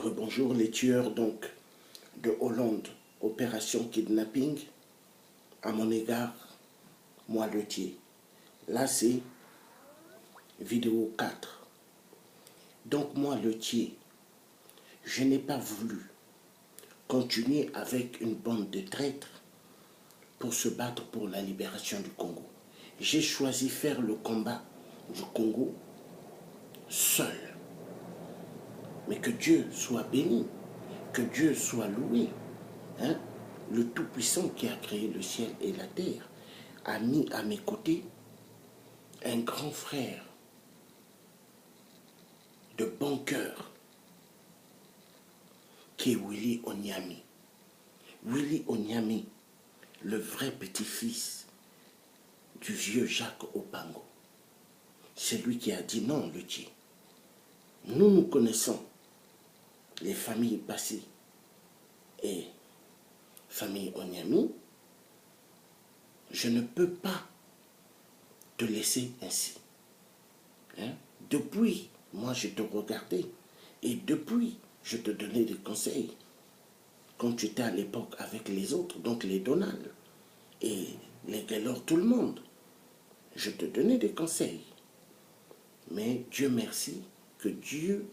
Bonjour les tueurs donc de Hollande, opération kidnapping, à mon égard, moi le tiers. Là c'est vidéo 4. Donc moi le tiers, je n'ai pas voulu continuer avec une bande de traîtres pour se battre pour la libération du Congo. J'ai choisi faire le combat du Congo seul. Mais que Dieu soit béni, que Dieu soit loué. Hein? Le Tout-Puissant qui a créé le ciel et la terre a mis à mes côtés un grand frère de bon cœur qui est Willy Onyami. Willy Onyami, le vrai petit-fils du vieux Jacques Opango. C'est lui qui a dit non, le Dieu. Nous connaissons les familles passées et famille Onyami. Je ne peux pas te laisser ainsi. Hein? Depuis, moi je te regardais et depuis, je te donnais des conseils. Quand tu étais à l'époque avec les autres, donc les Donald et les Gaylor, tout le monde, je te donnais des conseils. Mais Dieu merci que Dieu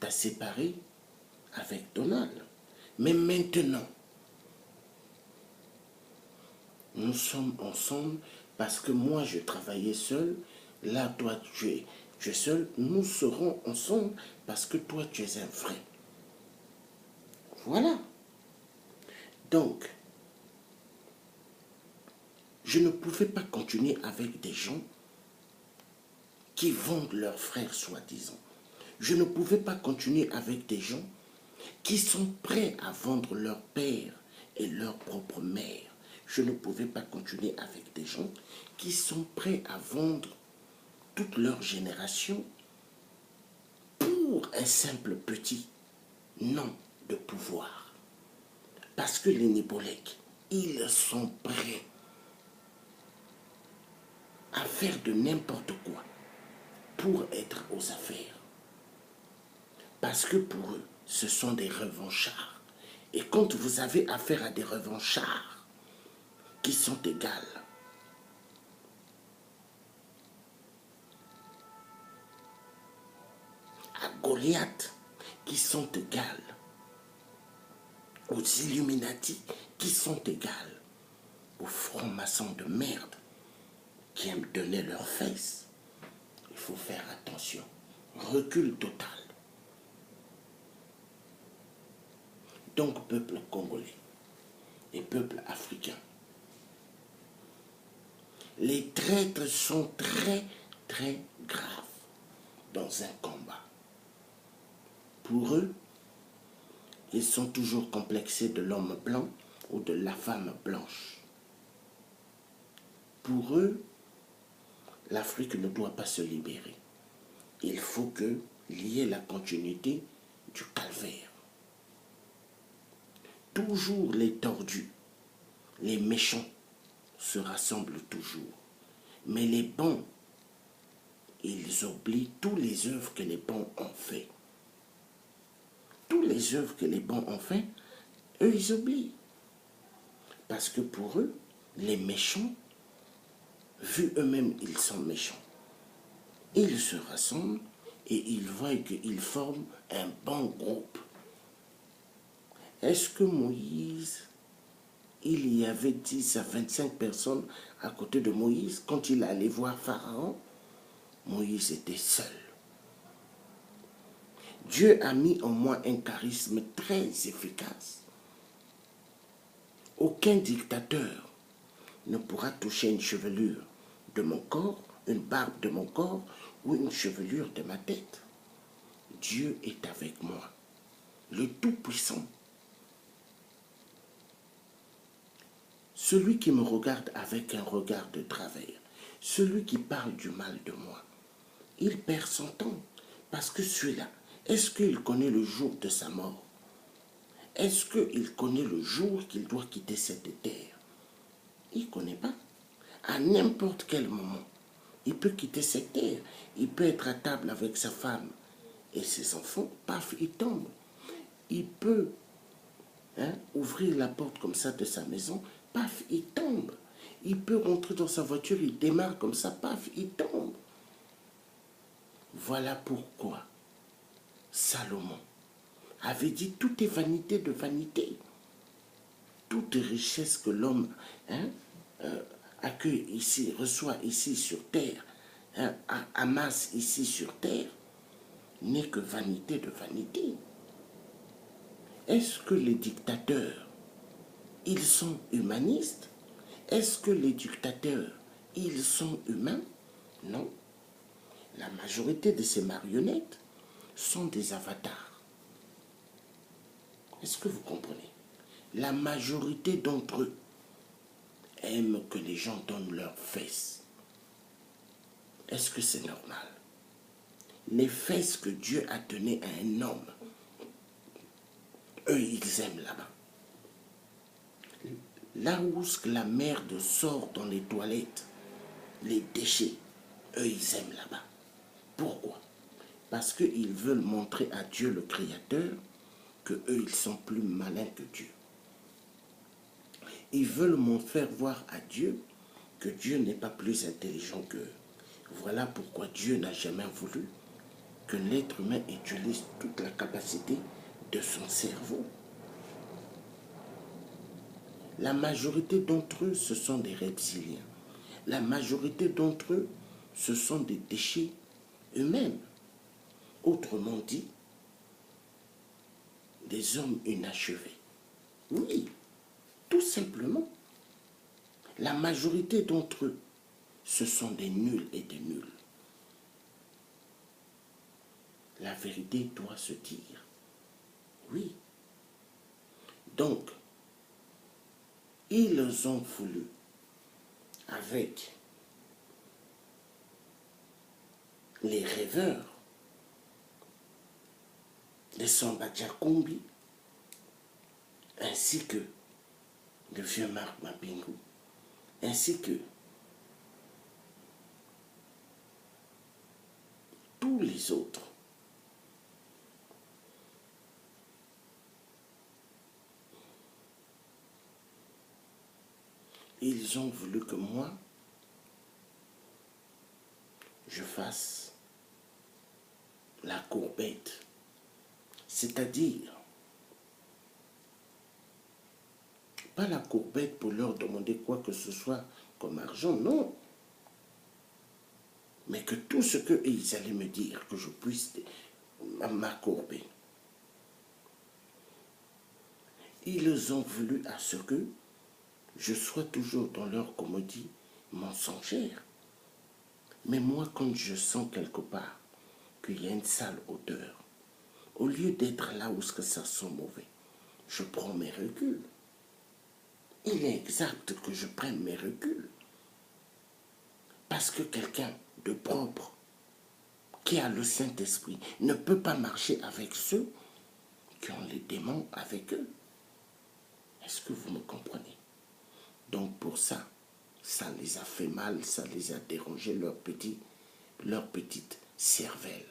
t'a séparé avec Donald. Mais maintenant, nous sommes ensemble parce que moi je travaillais seul, là toi tu es seul, nous serons ensemble parce que toi tu es un vrai. Voilà. Donc, je ne pouvais pas continuer avec des gens qui vendent leurs frères soi-disant. Je ne pouvais pas continuer avec des gens qui sont prêts à vendre leur père et leur propre mère. Je ne pouvais pas continuer avec des gens qui sont prêts à vendre toute leur génération pour un simple petit nom de pouvoir. Parce que les Nébolèques, ils sont prêts à faire de n'importe quoi pour être aux affaires. Parce que pour eux, ce sont des revanchards. Et quand vous avez affaire à des revanchards qui sont égales à Goliath, qui sont égales aux Illuminati, qui sont égales aux francs-maçons de merde qui aiment donner leurs fesses, il faut faire attention. Recul total. Donc, peuple congolais et peuple africain, les traîtres sont très, très graves dans un combat. Pour eux, ils sont toujours complexés de l'homme blanc ou de la femme blanche. Pour eux, l'Afrique ne doit pas se libérer. Il faut qu'il y ait la continuité du calvaire. Toujours les tordus, les méchants se rassemblent toujours. Mais les bons, ils oublient tous les œuvres que les bons ont fait. Toutes les œuvres que les bons ont fait, eux, ils oublient. Parce que pour eux, les méchants, vu eux-mêmes, ils sont méchants. Ils se rassemblent et ils voient qu'ils forment un bon groupe. Est-ce que Moïse, il y avait 10 à 25 personnes à côté de Moïse quand il allait voir Pharaon? Moïse était seul. Dieu a mis en moi un charisme très efficace. Aucun dictateur ne pourra toucher une chevelure de mon corps, une barbe de mon corps ou une chevelure de ma tête. Dieu est avec moi, le Tout-Puissant. Celui qui me regarde avec un regard de travers, celui qui parle du mal de moi, il perd son temps. Parce que celui-là, est-ce qu'il connaît le jour de sa mort? Est-ce qu'il connaît le jour qu'il doit quitter cette terre? Il ne connaît pas. À n'importe quel moment, il peut quitter cette terre. Il peut être à table avec sa femme et ses enfants. Paf, il tombe. il peut ouvrir la porte comme ça de sa maison, paf, il tombe. Il peut rentrer dans sa voiture, il démarre comme ça, paf, il tombe. Voilà pourquoi Salomon avait dit, tout est vanité de vanité. Toute richesse que l'homme accueille ici, reçoit ici sur terre, amasse ici sur terre, n'est que vanité de vanité. Est-ce que les dictateurs, ils sont humanistes? Est-ce que les dictateurs, ils sont humains? Non. La majorité de ces marionnettes sont des avatars. Est-ce que vous comprenez? La majorité d'entre eux aiment que les gens donnent leurs fesses. Est-ce que c'est normal? Les fesses que Dieu a données à un homme, eux, ils aiment là-bas. Là où la merde sort dans les toilettes, les déchets, eux, ils aiment là-bas. Pourquoi? Parce qu'ils veulent montrer à Dieu le Créateur que eux, ils sont plus malins que Dieu. Ils veulent faire voir à Dieu que Dieu n'est pas plus intelligent qu'eux. Voilà pourquoi Dieu n'a jamais voulu que l'être humain utilise toute la capacité de son cerveau. La majorité d'entre eux, ce sont des reptiliens. La majorité d'entre eux, ce sont des déchets humains. Autrement dit, des hommes inachevés. Oui, tout simplement. La majorité d'entre eux, ce sont des nuls et des nuls. La vérité doit se dire. Oui. Donc, ils ont voulu, avec les rêveurs, les Samba Jakumbi, ainsi que le vieux Marc Mapingu, ainsi que tous les autres, ils ont voulu que moi, je fasse la courbette. C'est-à-dire, pas la courbette pour leur demander quoi que ce soit comme argent, non. Mais que tout ce qu'ils allaient me dire, que je puisse m'accourber. Ils ont voulu à ce que je sois toujours dans leur comédie mensongère. Mais moi, quand je sens quelque part qu'il y a une sale odeur, au lieu d'être là où ça sent mauvais, je prends mes reculs. Il est exact que je prenne mes reculs. Parce que quelqu'un de propre, qui a le Saint-Esprit, ne peut pas marcher avec ceux qui ont les démons avec eux. Est-ce que vous me comprenez? Donc pour ça, ça les a fait mal, ça les a dérangé leur petite cervelle.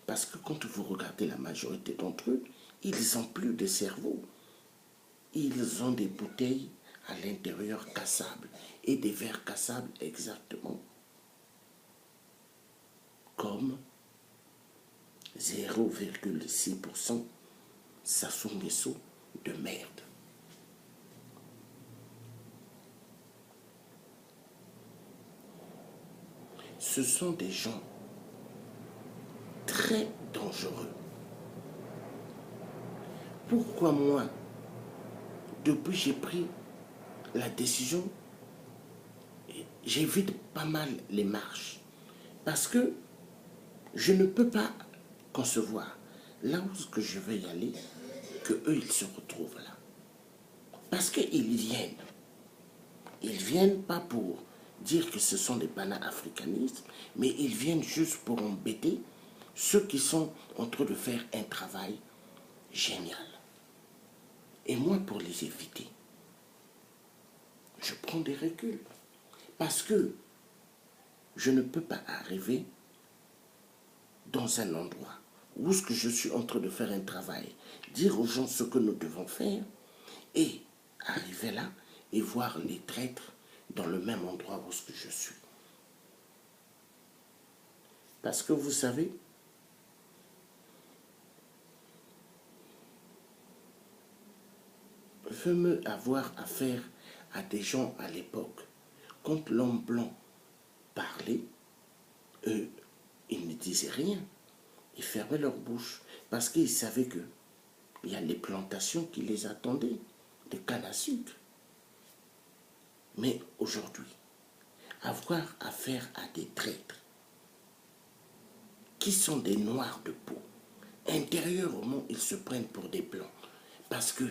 Parce que quand vous regardez la majorité d'entre eux, ils n'ont plus de cerveau. Ils ont des bouteilles à l'intérieur cassables et des verres cassables exactement comme 0,6% Sassou Nguesso de merde. Ce sont des gens très dangereux. Pourquoi moi, depuis que j'ai pris la décision, j'évite pas mal les marches. Parce que je ne peux pas concevoir là où je vais y aller, que eux ils se retrouvent là. Parce qu'ils viennent. Ils viennent pas pour dire que ce sont des panafricanistes, mais ils viennent juste pour embêter ceux qui sont en train de faire un travail génial. Et moi, pour les éviter, je prends des reculs. Parce que je ne peux pas arriver dans un endroit où est-ce que je suis en train de faire un travail, dire aux gens ce que nous devons faire et arriver là et voir les traîtres dans le même endroit où est-ce que je suis. Parce que vous savez, veut avoir affaire à des gens à l'époque. Quand l'homme blanc parlait, eux, ils ne disaient rien. Ils fermaient leur bouche parce qu'ils savaient que il y a les plantations qui les attendaient, de canne à sucre. Mais aujourd'hui, avoir affaire à des traîtres qui sont des noirs de peau, intérieurement, ils se prennent pour des blancs parce que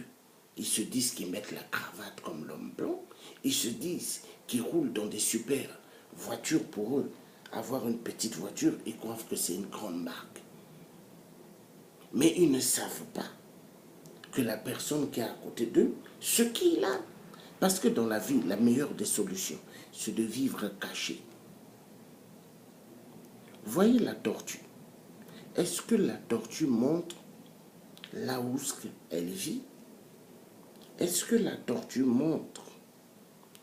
ils se disent qu'ils mettent la cravate comme l'homme blanc, ils se disent qu'ils roulent dans des super voitures pour eux. Avoir une petite voiture, ils croient que c'est une grande marque. Mais ils ne savent pas que la personne qui est à côté d'eux, ce qu'il a. Parce que dans la vie, la meilleure des solutions, c'est de vivre caché. Voyez la tortue. Est-ce que la tortue montre là où elle vit? Est-ce que la tortue montre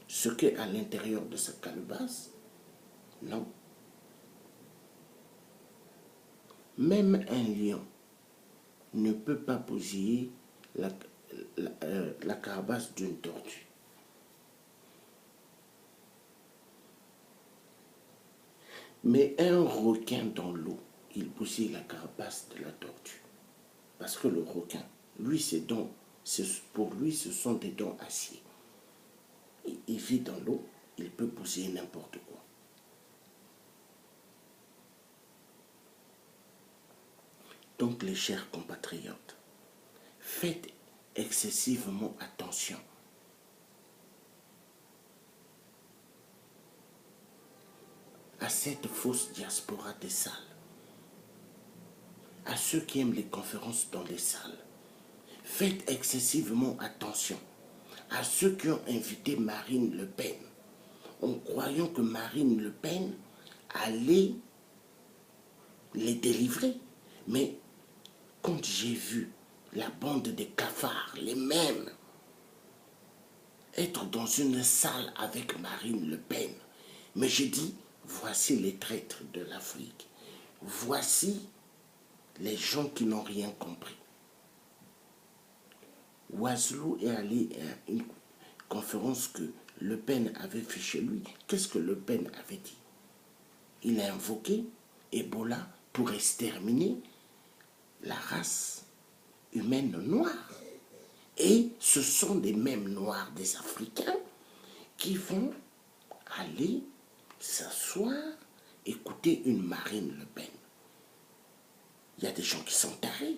ce qu'est à l'intérieur de sa calebasse? Non. Même un lion ne peut pas bousiller la carapace d'une tortue. Mais un requin dans l'eau, il bousille la carapace de la tortue. Parce que le requin, lui, pour lui, ce sont des dents acier. Il vit dans l'eau, il peut bousiller n'importe quoi. Donc, les chers compatriotes, faites excessivement attention. À cette fausse diaspora des salles, à ceux qui aiment les conférences dans les salles. Faites excessivement attention à ceux qui ont invité Marine Le Pen, en croyant que Marine Le Pen allait les délivrer. Mais quand j'ai vu la bande des cafards, les mêmes, être dans une salle avec Marine Le Pen, mais j'ai dit, voici les traîtres de l'Afrique. Voici les gens qui n'ont rien compris. Oiselot est allé à une conférence que Le Pen avait fait chez lui. Qu'est-ce que Le Pen avait dit? Il a invoqué Ebola pour exterminer la race humaine noire. Et ce sont des mêmes noirs, des Africains, qui vont aller s'asseoir, écouter une Marine Le Pen. Il y a des gens qui sont tarés.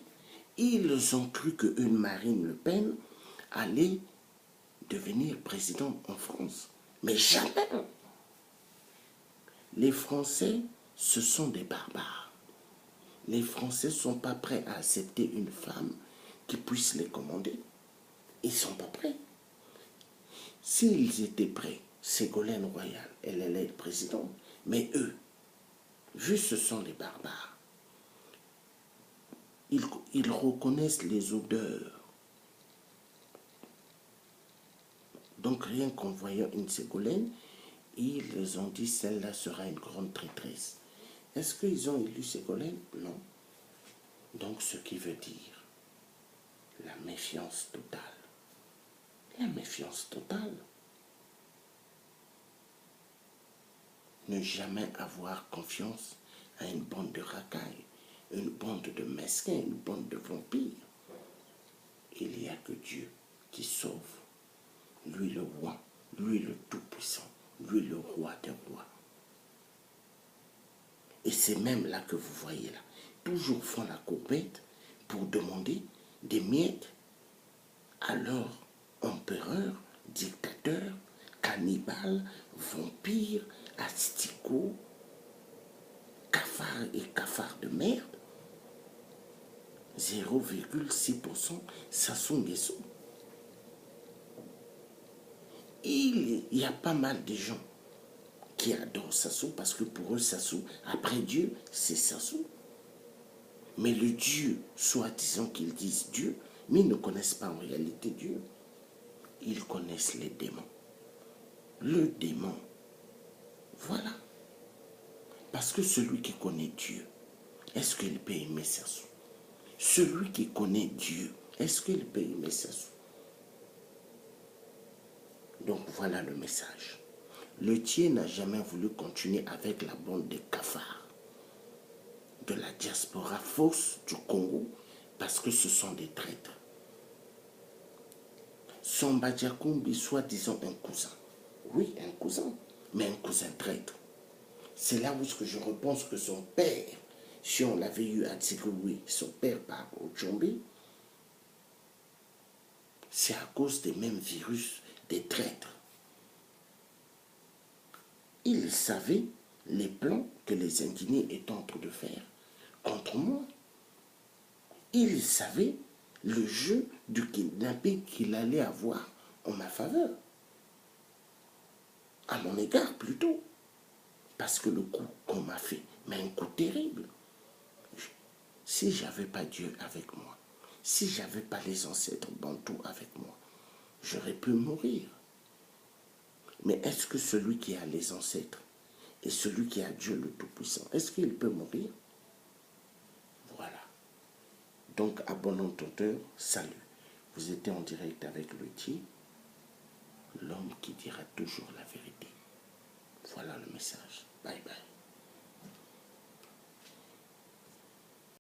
Ils ont cru qu'une Marine Le Pen allait devenir président en France. Mais jamais. Les Français, ce sont des barbares. Les Français ne sont pas prêts à accepter une femme qui puisse les commander. Ils ne sont pas prêts. S'ils étaient prêts, Ségolène Royal, elle allait être présidente. Mais eux, vu ce sont des barbares, ils reconnaissent les odeurs. Donc rien qu'en voyant une Ségolène, ils ont dit celle-là sera une grande traîtresse. Est-ce qu'ils ont élu Ségolène? Non. Donc ce qui veut dire la méfiance totale. La méfiance totale. Ne jamais avoir confiance à une bande de racailles, une bande de mesquins, une bande de vampires. Il n'y a que Dieu qui sauve. Lui le roi, lui le tout-puissant, lui le roi des rois. Et c'est même là que vous voyez là, toujours font la courbette pour demander des miettes à leur empereur, dictateur, cannibale, vampire, asticot, cafard et cafard de merde. 0,6% Sassou Nguesso. Il y a pas mal de gens qui adorent Sassou parce que pour eux, Sassou, après Dieu, c'est Sassou. Mais le Dieu, soi-disant qu'ils disent Dieu, mais ils ne connaissent pas en réalité Dieu. Ils connaissent les démons. Le démon, voilà. Parce que celui qui connaît Dieu, est-ce qu'il peut aimer sa soeur? Celui qui connaît Dieu, est-ce qu'il peut aimer sa soeur? Donc voilà le message. Le Dieu n'a jamais voulu continuer avec la bande de cafards de la diaspora fausse du Congo parce que ce sont des traîtres. Somba Diakumbi, soi-disant un cousin. Oui, un cousin, mais un cousin traître. C'est là où je repense que son père, si on l'avait eu à Tigoué, son père par Ochombi, c'est à cause des mêmes virus des traîtres. Il savait les plans que les indignés étaient en train de faire contre moi. Il savait le jeu du kidnapping qu'il allait avoir en ma faveur. À mon égard plutôt. Parce que le coup qu'on m'a fait, mais un coup terrible. Si j'avais pas Dieu avec moi, si j'avais pas les ancêtres bantous avec moi, j'aurais pu mourir. Mais est-ce que celui qui a les ancêtres et celui qui a Dieu le Tout-Puissant, est-ce qu'il peut mourir? Voilà. Donc, à bon entendeur, salut. Vous étiez en direct avec le Dieu, l'homme qui dira toujours la vérité. Voilà le message. Bye bye.